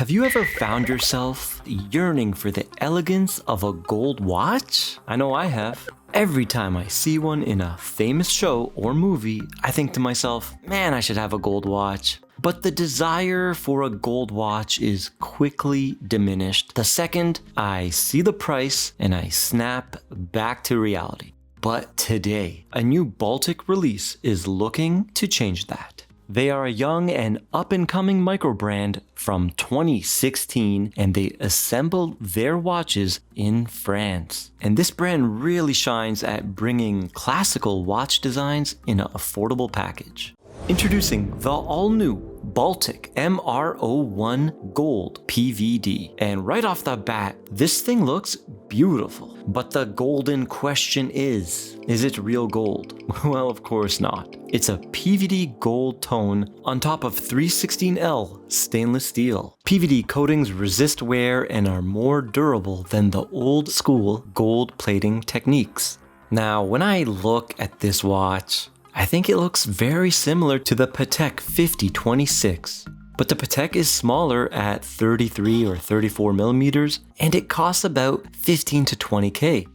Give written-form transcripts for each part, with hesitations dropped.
Have you ever found yourself yearning for the elegance of a gold watch? I know I have. Every time I see one in a famous show or movie, I think to myself, man, I should have a gold watch. But the desire for a gold watch is quickly diminished the second I see the price and I snap back to reality. But today, a new Baltic release is looking to change that. They are a young and up-and-coming micro brand from 2016, and they assemble their watches in France. And this brand really shines at bringing classical watch designs in an affordable package. Introducing the all-new Baltic MR01 Gold PVD. And right off the bat, this thing looks beautiful. But the golden question is it real gold? Well, of course not. It's a PVD gold tone on top of 316L stainless steel. PVD coatings resist wear and are more durable than the old school gold plating techniques. Now, when I look at this watch, I think it looks very similar to the Patek 5026, but the Patek is smaller at 33 or 34 millimeters, and it costs about 15 to 20K.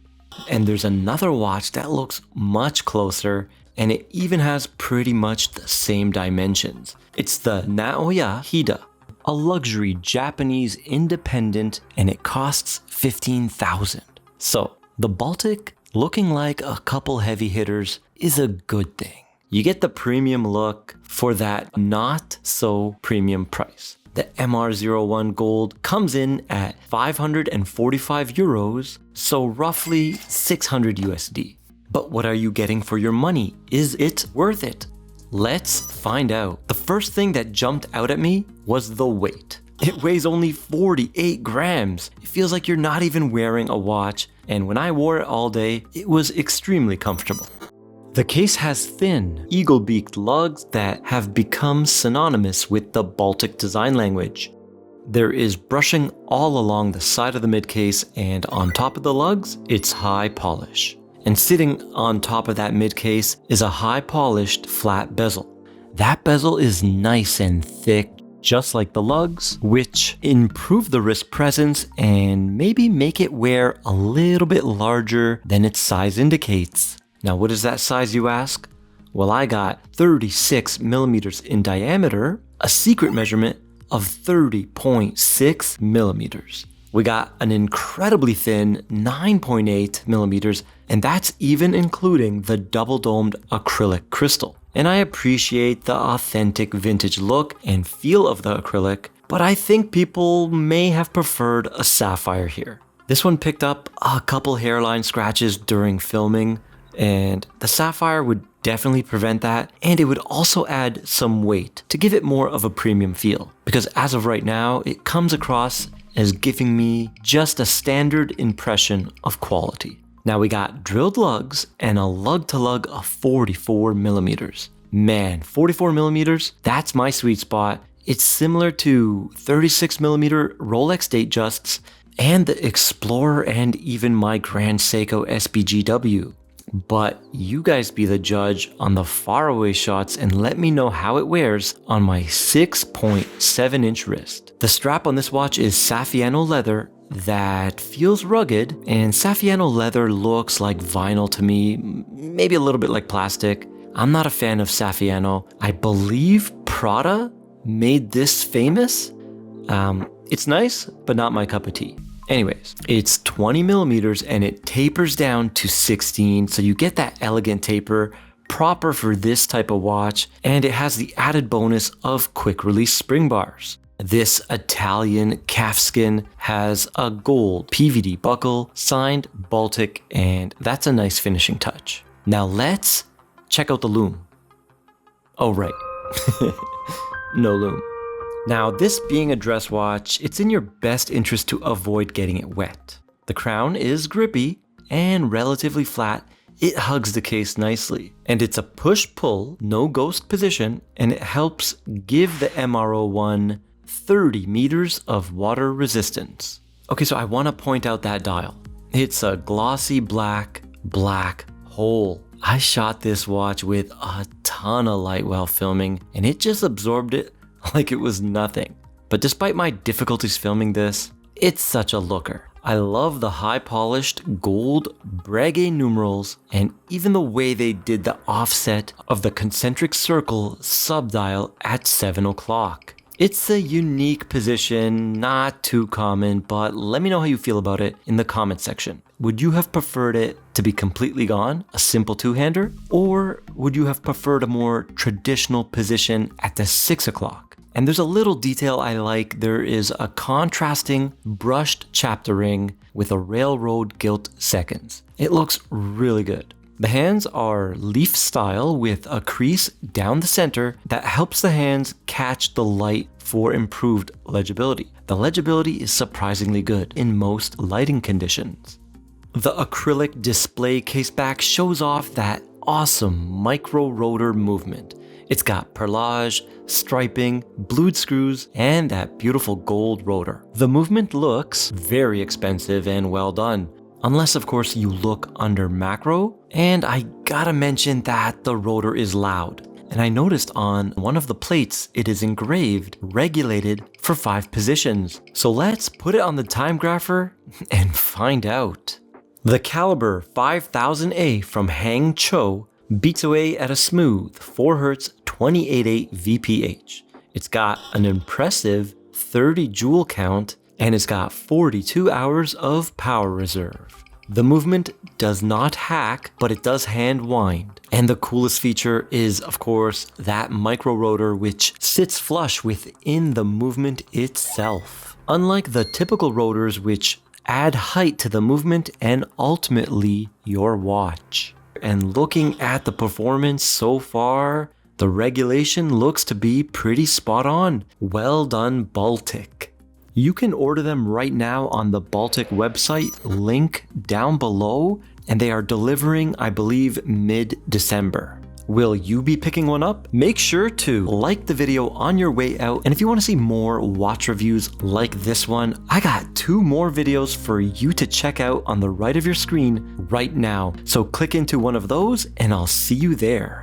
And there's another watch that looks much closer, and it even has pretty much the same dimensions. It's the Naoya Hida, a luxury Japanese independent, and it costs 15,000. So the Baltic, looking like a couple heavy hitters, is a good thing. You get the premium look for that not so premium price. The MR01 Gold comes in at 545 euros, so roughly 600 USD. But what are you getting for your money? Is it worth it? Let's find out. The first thing that jumped out at me was the weight. It weighs only 48 grams. It feels like you're not even wearing a watch, and when I wore it all day, it was extremely comfortable. The case has thin, eagle-beaked lugs that have become synonymous with the Baltic design language. There is brushing all along the side of the midcase, and on top of the lugs, it's high polish. And sitting on top of that midcase is a high-polished flat bezel. That bezel is nice and thick, just like the lugs, which improve the wrist presence and maybe make it wear a little bit larger than its size indicates. Now, what is that size, you ask? Well, I got 36 millimeters in diameter, a secret measurement of 30.6 millimeters. We got an incredibly thin 9.8 millimeters, and that's even including the double-domed acrylic crystal. And I appreciate the authentic vintage look and feel of the acrylic, but I think people may have preferred a sapphire here. This one picked up a couple hairline scratches during filming, and the sapphire would definitely prevent that, and it would also add some weight to give it more of a premium feel, because as of right now, it comes across as giving me just a standard impression of quality. Now we got drilled lugs and a lug-to-lug of 44 millimeters. Man, 44 millimeters, that's my sweet spot. It's similar to 36 millimeter Rolex Datejusts and the Explorer and even my Grand Seiko SBGW. But you guys be the judge on the faraway shots and let me know how it wears on my 6.7 inch wrist. The strap on this watch is Saffiano leather that feels rugged, and Saffiano leather looks like vinyl to me, maybe a little bit like plastic. I'm not a fan of Saffiano. I believe Prada made this famous. It's nice, but not my cup of tea. Anyways, it's 20 millimeters and it tapers down to 16, so you get that elegant taper, proper for this type of watch, and it has the added bonus of quick release spring bars. This Italian calfskin has a gold PVD buckle, signed Baltic, and that's a nice finishing touch. Now let's check out the loom. Oh right, no loom. Now, this being a dress watch, it's in your best interest to avoid getting it wet. The crown is grippy and relatively flat. It hugs the case nicely. And it's a push-pull, no ghost position, and it helps give the MR01 30 meters of water resistance. Okay, so I want to point out that dial. It's a glossy black hole. I shot this watch with a ton of light while filming, and it just absorbed it like it was nothing. But despite my difficulties filming this, it's such a looker. I love the high polished gold Breguet numerals and even the way they did the offset of the concentric circle subdial at 7 o'clock. It's a unique position, not too common, but let me know how you feel about it in the comment section. Would you have preferred it to be completely gone, a simple two-hander? Or would you have preferred a more traditional position at the 6 o'clock? And there's a little detail I like. There is a contrasting brushed chapter ring with a railroad gilt seconds. It looks really good. The hands are leaf style with a crease down the center that helps the hands catch the light for improved legibility. The legibility is surprisingly good in most lighting conditions. The acrylic display case back shows off that awesome micro rotor movement. It's got perlage, striping, blued screws, and that beautiful gold rotor. The movement looks very expensive and well done. Unless of course you look under macro, and I gotta mention that the rotor is loud. And I noticed on one of the plates it is engraved, regulated for 5 positions. So let's put it on the time grapher and find out. The caliber 5000A from Hangzhou beats away at a smooth 4Hz 28.8 VPH. It's got an impressive 30 joule count and it's got 42 hours of power reserve. The movement does not hack, but it does hand wind. And the coolest feature is, of course, that micro rotor which sits flush within the movement itself. Unlike the typical rotors which add height to the movement and ultimately your watch. And looking at the performance so far, the regulation looks to be pretty spot on. Well done, Baltic. You can order them right now on the Baltic website, link down below, and they are delivering, I believe, mid-December. Will you be picking one up? Make sure to like the video on your way out, and if you want to see more watch reviews like this one, I got 2 more videos for you to check out on the right of your screen right now. So click into one of those and I'll see you there.